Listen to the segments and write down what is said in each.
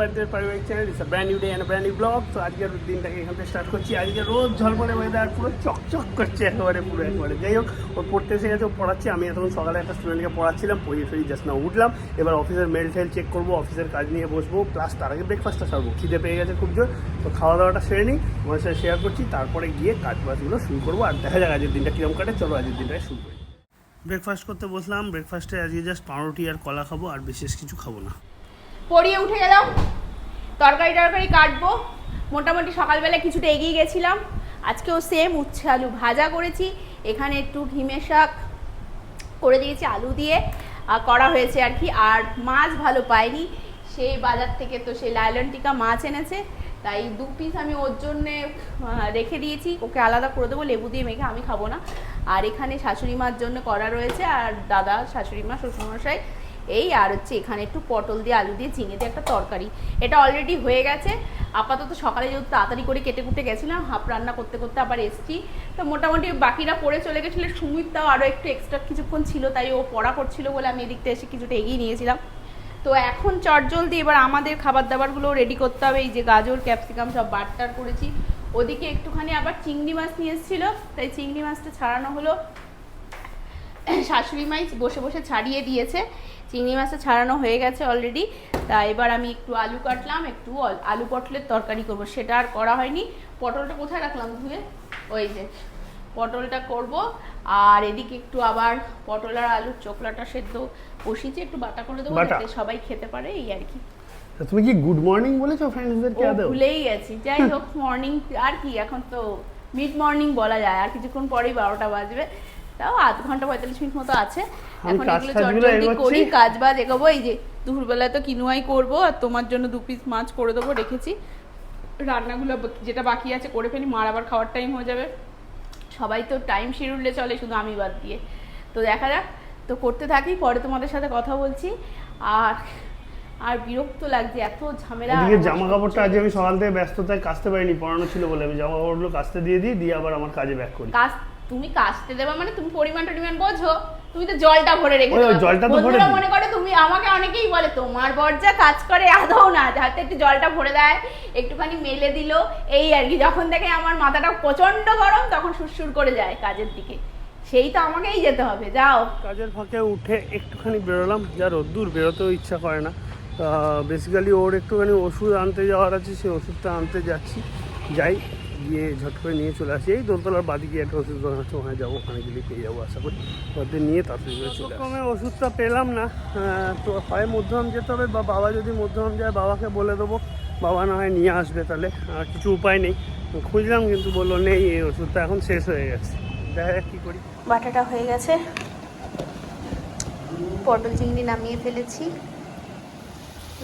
বাড়িতে পারিবারিক channel it's a brand new day and brand new blog. তো আজকের দিনটাকে এখান থেকে স্টার্ট করছি। আজকে রোজ ঝলমলে ওয়েদার, পুরো চকচক করছে একেবারে একবারে। যাই হোক, ও পড়তে এসে গেছে, ও পড়াচ্ছে। আমি এখন সকালে একটা স্টুডেন্টকে পড়াচ্ছিলাম, পড়িয়ে ফেরি জাস্ট না উঠলাম। এবার অফিসের মেল টেল চেক করবো, অফিসের কাজ নিয়ে বসবো, প্লাস তার আগে ব্রেকফাস্টটা সারবো। খিদে পেয়ে গেছে খুব জোর, তো খাওয়া দাওয়াটা সেরে নিই, তোমার সাথে শেয়ার করছি। তারপরে গিয়ে কাজ বাজগুলো শুরু করবো, আর দেখা যাক আজকের দিনটা কীরকম কাটে। চলো আজকের দিনটায় শুরু করি। ব্রেকফাস্ট করতে বসলাম। ব্রেকফাস্টে আজকে জাস্ট পাউরুটি আর কলা খাবো, আর বিশেষ কিছু খাবো না। পড়িয়ে উঠে গেলাম, তরকারি কাটবো। মোটামুটি সকালবেলা কিছুটা এগিয়ে গেছিলাম। আজকেও সেম উচ্ছে আলু ভাজা করেছি। এখানে একটু ঘিমে শাক করে দিয়েছি আলু দিয়ে করা হয়েছে আর কি। আর মাছ ভালো পাইনি, সেই বাজার থেকে তো সেই লাইলন টিকা মাছ এনেছে, তাই 2 পিস আমি ওর জন্যে রেখে দিয়েছি। ওকে আলাদা করে দেবো লেবু দিয়ে মেখে, আমি খাবো না। আর এখানে শাশুড়ি মার জন্য করা রয়েছে, আর দাদা, শাশুড়ি মা, শ্বশুরমশাই এই, আর হচ্ছে এখানে একটু পটল দিয়ে আলু দিয়ে ঝিঙে দিয়ে একটা তরকারি। এটা অলরেডি হয়ে গেছে। আপাতত সকালে যেহেতু তাড়াতাড়ি করে কেটে কুটে গেছিলাম, হাফ রান্না করতে করতে আবার এসছি। তো মোটামুটি বাকিরা পড়ে চলে গেছিলো, সুমিতটাও আরও একটু এক্সট্রা কিছুক্ষণ ছিল, তাই ও পড়া করছিল বলে আমি এদিকটা এসে কিছুটা এগিয়ে নিয়েছিলাম। তো এখন চটজলদি এবার আমাদের খাবার দাবারগুলো রেডি করতে হবে। এই যে গাজর, ক্যাপসিকাম সব বাটটার করেছি। ওদিকে একটুখানি আবার চিংড়ি মাছ নিয়ে এসেছিলো, তাই চিংড়ি মাছটা ছাড়ানো হলো। শাশুড়ি মাই বসে বসে ছাড়িয়ে দিয়েছে, চিংড়ি মাছটা ছাড়ানো হয়ে গেছে অলরেডি। তা এবার আমি একটু আলু কাটলাম, একটু আলু পটলের তরকারি করবো, সেটা আর করা হয়নি। পটলটা কোথায় রাখলাম ধুয়ে, ওই যে পটলটা করব। আর এদিকে একটু আবার পটল আর আলুর চোখলাটা সেদ্ধ বসিয়েছি, একটু বাটা করে দেবো যাতে সবাই খেতে পারে, এই আর কি। তুমি কি গুড মর্নিং বলেছো ফ্রেন্ডসদেরকে? ভুলেই গেছি। যাই হোক, মর্নিং আর কি, এখন তো মিড মর্নিং বলা যায়, আর কিছুক্ষণ পরেই 12টা বাজবে। তাও আধ ঘন্টা 45 মিনিট মতো আছে। এখন এগুলো চটজলদি করি, কাজ বাজ এগোবো। এই যে দুপুরবেলায় তো কিনুয়াই করবো, আর তোমার জন্য 2 পিস মাছ করে দেবো, রেখেছি। রান্নাগুলো যেটা বাকি আছে করে ফেলি, মার আবার খাওয়ার টাইম হয়ে যাবে। সবাই তো টাইম শিডিউলে চলে, শুধু আমি বাদ দিয়ে। তো দেখা যাক, তো করতে থাকি, পরে তোমাদের সাথে কথা বলছি। আর বিরক্ত লাগছে, এত ঝামেলা। এদিকে জামা কাপড়টা আজ আমি সকাল থেকে ব্যস্ততায় কাচতে পারিনি, পড়ানো ছিল বলে। আমি জামা কাপড়গুলো কাচতে দিয়ে আবার আমার কাজে ব্যাক করি। তুমি কাচতে দেবা মানে তুমি পরিমাণ বোঝো? তুমি তো জলটা ভরে রেখেছো। জলটা তো ভরে মনে করে তুমি, আমাকে অনেকেই বলে তোমার বর যা কাজ করে, আদৌ না, যাতে একটু জলটা ভরে দেয়, একটুখানি মেলে দিল, এই আর কি। যখন দেখে আমার মাথাটা প্রচন্ড গরম, তখন সুরসুর করে যায় কাজের দিকে, সেই তো আমাকেই যেতে হবে। যাও, কাজের ফাঁকে উঠে একটুখানি বেরোলাম, যা রোদ্দুর, বেরোতেও ইচ্ছা করে না। বেসিক্যালি ওর একটুখানি ওষুধ আনতে যাওয়ার আছে, সেই ওষুধটা আনতে যাচ্ছি। যাই, গিয়ে ঝট করে নিয়ে চলে আসি। এই দোলতলার বাদিকে একটা ওষুধ দোকান আছে, ওখানে যাবো, ওখানে গেলে পেয়ে যাবো আশা করি। ওদের নিয়ে তাড়াতাড়ি করে চলে আসি। ওষুধটা পেলাম না, তো হয় মধ্যম যেতে হবে, বা বাবা যদি মধ্যম যায় বাবাকে বলে দেবো, বাবা না হয় নিয়ে আসবে। তাহলে আর কিছু উপায় নেই। খুঁজলাম কিন্তু বললো নেই, এই ওষুধটা এখন শেষ হয়ে গেছে। দেখা যাক কী করি। বাটাটা হয়ে গেছে, পটল চিংড়ি নামিয়ে ফেলেছি,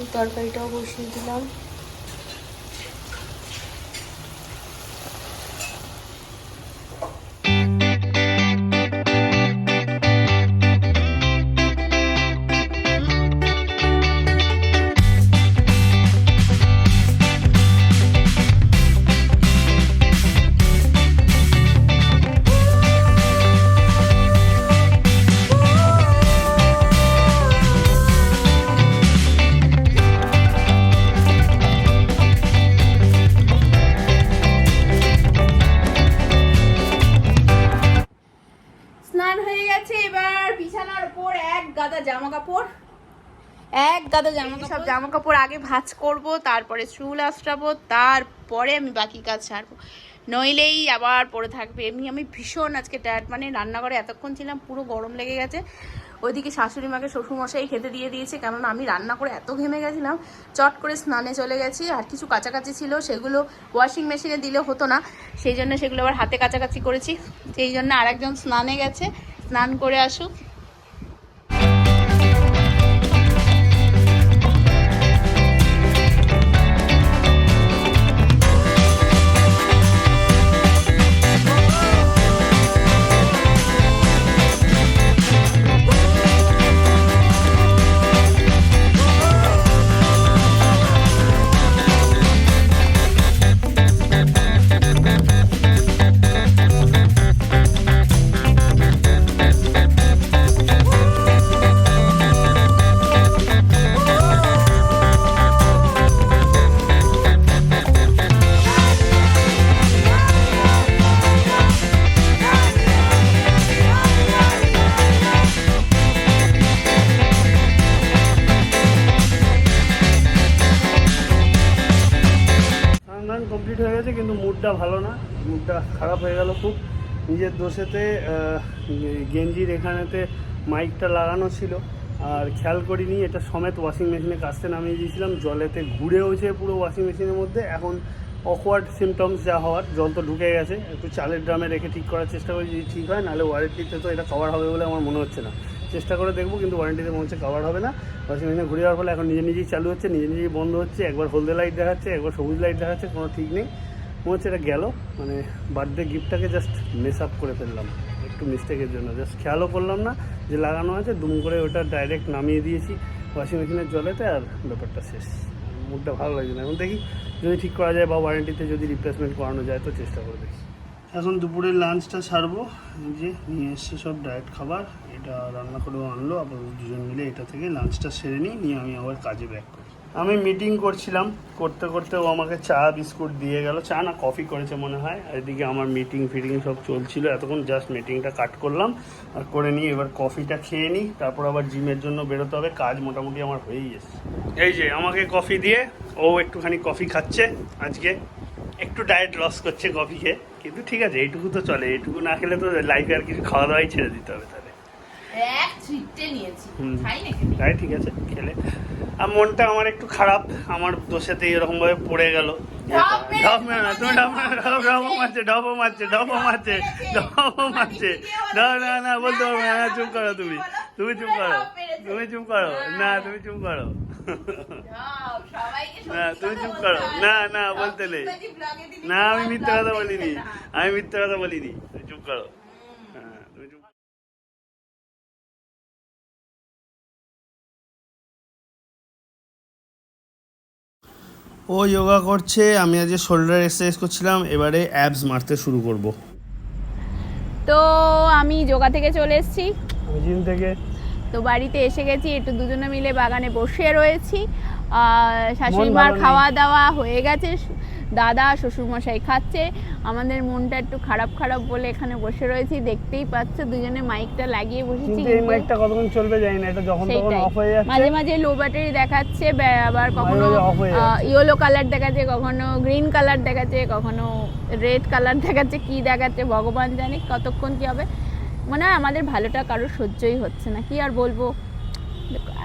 এই তরকারিটাও বসিয়ে দিলাম। সব জামা কাপড় আগে ভাঁজ করব, তারপরে চুল আঁচড়াবো, তারপরে আমি বাকি কাজ ছাড়বো, নইলেই আবার পড়ে থাকবে। এমনি আমি ভীষণ আজকে টায়ার্ড, মানে রান্নাঘরে এতক্ষণ ছিলাম, পুরো গরম লেগে গেছে। ওইদিকে শাশুড়ি মাকে শ্বশুরমশাই খেতে দিয়ে দিয়েছে, কেননা আমি রান্না করে এত ঘেমে গেছিলাম। চট করে স্নানে চলে গেছি। আর কিছু কাছাকাছি ছিল, সেগুলো ওয়াশিং মেশিনে দিলে হতো না, সেই জন্য সেগুলো আবার হাতে কাছাকাছি করেছি। সেই জন্য আরেকজন স্নানে গেছে, স্নান করে আসুক। মুডটা ভালো না, মুডটা খারাপ হয়ে গেল খুব নিজের দোষেতে। গেঞ্জির এখানেতে মাইকটা লাগানো ছিল আর খেয়াল করিনি, এটা সমেত ওয়াশিং মেশিনে কাচতে নামিয়ে দিয়েছিলাম, জলেতে ঘুরেওছে পুরো ওয়াশিং মেশিনের মধ্যে। এখন অকওয়ার্ড সিমটমস যা হওয়ার, জল তো ঢুকে গেছে, একটু চালের ড্রামে রেখে ঠিক করার চেষ্টা করি যদি ঠিক হয়, নাহলে ওয়ারেন্টিতে তো এটা কভার হবে বলে আমার মনে হচ্ছে না। চেষ্টা করে দেখবো, কিন্তু ওয়ারেন্টিতে মনে হচ্ছে কভার হবে না। ওয়াশিং মেশিনে ঘুরে যাওয়ার ফলে এখন নিজে নিজেই চালু হচ্ছে, নিজে নিজেই বন্ধ হচ্ছে, একবার হলদে লাইট দেখাচ্ছে, একবার সবুজ লাইট দেখাচ্ছে, কোনো ঠিক নেই। মনে হচ্ছে এটা গেল, মানে বার্থডে গিফটটাকে জাস্ট মেস আপ করে ফেললাম একটু মিস্টেকের জন্য। জাস্ট খেয়ালও করলাম না যে লাগানো আছে, দুম করে ওটা ডাইরেক্ট নামিয়ে দিয়েছি ওয়াশিং মেশিনের জলেতে, আর ব্যাপারটা শেষ। মুডটা ভালো লাগছে না। এখন দেখি যদি ঠিক করা যায় বা ওয়ারেন্টিতে যদি রিপ্লেসমেন্ট করানো যায় তো চেষ্টা করে দেখি। এখন দুপুরের লাঞ্চটা ছাড়বো, যে নিয়ে এসছে সব ডায়েট খাবার, এটা রান্না করেও আনলো, আবার দুজন মিলে এটা থেকে লাঞ্চটা সেরে নিই, নিয়ে আমি আবার কাজে ব্যাক করি। আমি মিটিং করছিলাম, করতে করতে ও আমাকে চা বিস্কুট দিয়ে গেল, চা না কফি করেছে মনে হয়। এদিকে আমার মিটিং ফিটিং সব চলছিল এতক্ষণ, জাস্ট মিটিংটা কাট করলাম আর করে নিই, এবার কফিটা খেয়ে নিই, তারপর আবার জিমের জন্য বেরোতে হবে। কাজ মোটামুটি আমার হয়েই গেছে। এই যে আমাকে কফি দিয়ে ও একটুখানি কফি খাচ্ছে, আজকে একটু ডায়েট লস করছে কফি খেয়ে, কিন্তু ঠিক আছে, এইটুকু তো চলে, এইটুকু না খেলে তো লাইফে আর কিছু খাওয়া দাওয়াই ছেড়ে দিতে হবে তাহলে। তাই ঠিক আছে খেলে। আর মনটা আমার একটু খারাপ, আমার দোষেতে এরকমভাবে পড়ে গেল। না বলতে পারবো না, চুপ করো, তুমি চুপ করো, তুমি চুপ করো, না তুমি চুপ করো, না তুমি চুপ করো, না বলতে নেই, না আমি মিথ্যা কথা বলিনি, তুমি চুপ করো। ও যোগা করছে, আমি আজকে শোল্ডার এক্সারসাইজ করছিলাম, এবারে অ্যাবস মারতে শুরু করব। তো আমি যোগা থেকে চলে এসেছি, জিম থেকে। তো বাড়িতে এসে গেছি, একটু দুজনে মিলে বাগানে বসে রয়েছি। শাশুড়ি মার খাওয়া দাওয়া হয়ে গেছে, দাদা শ্বশুরমশাই খাচ্ছে, আমাদের মনটা একটু খারাপ খারাপ বলে এখানে বসে রয়েছি। দেখতেই পাচ্ছ দুজনে মাইকটা লাগিয়ে বসেছি, এই মাইকটা কতক্ষণ চলবে জানি না, এটা যখন তখন অফ হয়ে যাচ্ছে, মাঝে মাঝে লো ব্যাটারি দেখাচ্ছে, আবার কখনো ইয়েলো কালার দেখাচ্ছে, কখনো গ্রিন কালার দেখাচ্ছে, কখনো রেড কালার দেখাচ্ছে, কি দেখাচ্ছে ভগবান জানে কতক্ষণ কি হবে। মনে হয় আমাদের ভালোটা কারোর সহ্যই হচ্ছে না, কি আর বলবো।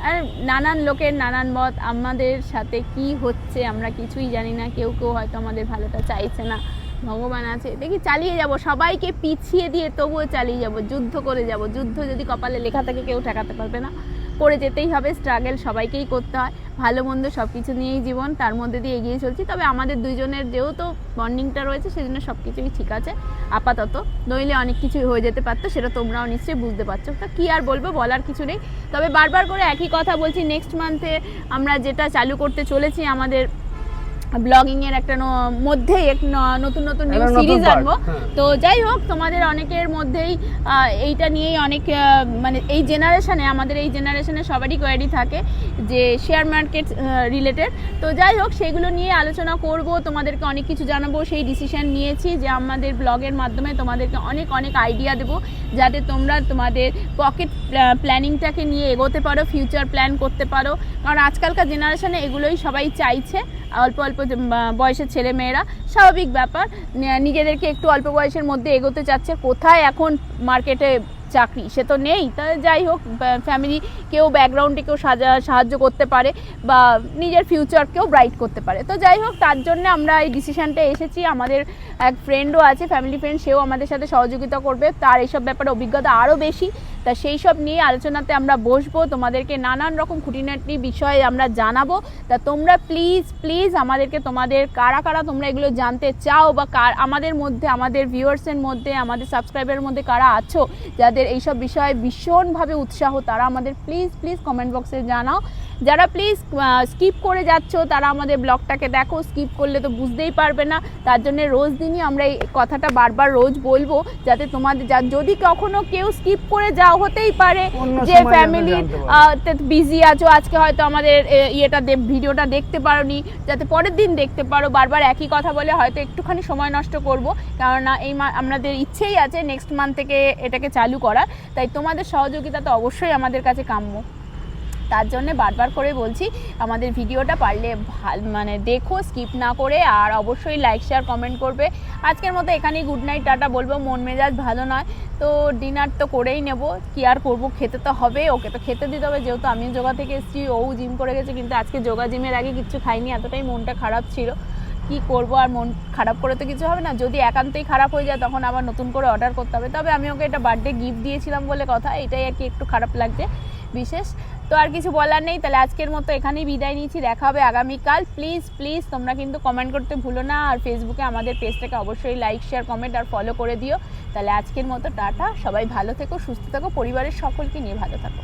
আর নানান লোকের নানান মত, আমাদের সাথে কি হচ্ছে আমরা কিছুই জানি না। কেউ হয়তো আমাদের ভালোটা চাইছে না, ভগবান আছে, দেখি চালিয়ে যাব, সবাইকে পিছিয়ে দিয়ে তবুও চালিয়ে যাব, যুদ্ধ করে যাব। যুদ্ধ যদি কপালে লেখা থাকে কেউ ঠেকাতে পারবে না, করে যেতেই হবে। স্ট্রাগল সবাইকেই করতে হয়, ভালো মন্দ সব কিছু নিয়েই জীবন, তার মধ্যে দিয়ে এগিয়ে চলছি। তবে আমাদের দুইজনের যেহেতু বন্ডিংটা রয়েছে সেজন্য সব কিছুই ঠিক আছে আপাতত, নইলে অনেক কিছুই হয়ে যেতে পারতো, সেটা তোমরাও নিশ্চয়ই বুঝতে পারছো। তা কী আর বলবো, বলার কিছু নেই। তবে বারবার করে একই কথা বলছি, নেক্সট মান্থে আমরা যেটা চালু করতে চলেছি, আমাদের ব্লগিং এর একটা মধ্যেই এক নতুন নিউ সিরিজ আনবো। তো যাই হোক, তোমাদের অনেকের মধ্যেই এইটা নিয়েই অনেক মানে এই জেনারেশনে, আমাদের এই জেনারেশনে সবারই কোয়ারি থাকে যে শেয়ার মার্কেট রিলেটেড। তো যাই হোক, সেগুলো নিয়ে আলোচনা করব, তোমাদেরকে অনেক কিছু জানাবো। সেই ডিসিশন নিয়েছি যে আমাদের ব্লগের মাধ্যমে তোমাদেরকে অনেক আইডিয়া দেবো, যাতে তোমরা তোমাদের পকেট প্ল্যানিংটাকে নিয়ে এগোতে পারো, ফিউচার প্ল্যান করতে পারো। কারণ আজকালকার জেনারেশনে এগুলোই সবাই চাইছে, অল্প বয়সের ছেলে মেয়েরা, স্বাভাবিক ব্যাপার, নিজেদেরকে একটু অল্প বয়সের মধ্যে এগোতে চাচ্ছে। কোথায় এখন মার্কেটে চাকরি, সে তো নেই। তা যাই হোক, ফ্যামিলি কেউ ব্যাকগ্রাউন্ডে কেউ সাহায্য করতে পারে বা নিজের ফিউচারকেও ব্রাইট করতে পারে। তো যাই হোক, তার জন্য আমরা এই ডিসিশানটা এসেছি। আমাদের এক ফ্রেন্ডও আছে, ফ্যামিলি ফ্রেন্ড, সেও আমাদের সাথে সহযোগিতা করবে, তার এইসব ব্যাপারে অভিজ্ঞতা আরও বেশি। তা সেই সব নিয়ে আলোচনাতে আমরা বসবো, তোমাদেরকে নানান রকম খুঁটিনাটি বিষয়ে আমরা জানাবো। তা তোমরা প্লিজ আমাদেরকে, তোমাদের কারা তোমরা এগুলো জানতে চাও, বা আমাদের মধ্যে, আমাদের ভিউয়ার্সের মধ্যে, আমাদের সাবস্ক্রাইবারের মধ্যে কারা আছো যাদের এইসব বিষয়ে ভীষণভাবে উৎসাহ, তারা আমাদের প্লিজ কমেন্ট বক্সে জানাও। যারা প্লিজ স্কিপ করে যাচ্ছ তারা আমাদের ব্লগটাকে দেখো, স্কিপ করলে তো বুঝতেই পারবে না। তার জন্য রোজ দিনই আমরা এই কথাটা বারবার রোজ বলবো, যাতে তোমাদের যদি কখনো কেউ স্কিপ করে যাও, হতেই পারে যে ফ্যামিলির বিজি আছো, আজকে হয়তো আমাদের ভিডিওটা দেখতে পারোনি, যাতে পরের দিন দেখতে পারো। বারবার একই কথা বলে হয়তো একটুখানি সময় নষ্ট করব, কেননা আমাদের ইচ্ছেই আছে নেক্সট মান্থ থেকে এটাকে চালু করার। তাই তোমাদের সহযোগিতা তো অবশ্যই আমাদের কাছে কাম্য। তার জন্য বারবার করে বলছি আমাদের ভিডিওটা পারলে মানে দেখো, স্কিপ না করে, আর অবশ্যই লাইক শেয়ার কমেন্ট করবে। আজকের মতো এখানেই গুড নাইট টাটা বলবো, মন মেজাজ ভালো নয় তো ডিনার তো করেই নেব, কি আর করবো, খেতে তো হবে, ওকে তো খেতে দিতে হবে, যেহেতু আমি যোগা থেকে এসেছি, ও জিম করে গেছে, কিন্তু আজকে যোগা জিমের আগে কিচ্ছু খাইনি, এতটাই মনটা খারাপ ছিল। কি করব, আর মন খারাপ করে তো কিছু হবে না, যদি একান্তই খারাপ হয়ে যায় তখন আবার নতুন করে অর্ডার করতে হবে। তবে আমি ওকে এটা বার্থডে গিফট দিয়েছিলাম বলে কথা, এটাই আর কি একটু খারাপ লাগছে বিশেষ। তো আর কিছু বলার নেই, তাহলে আজকের মতো এখানেই বিদায় নিচ্ছি, দেখা হবে আগামীকাল। প্লিজ প্লিজ তোমরা কিন্তু কমেন্ট করতে ভুলো না, আর ফেসবুকে আমাদের পেজটাকে অবশ্যই লাইক শেয়ার কমেন্ট আর ফলো করে দিও। তাহলে আজকের মতো টাটা, সবাই ভালো থেকো, সুস্থ থাকো, পরিবারের সকলকে নিয়ে ভালো থাকো।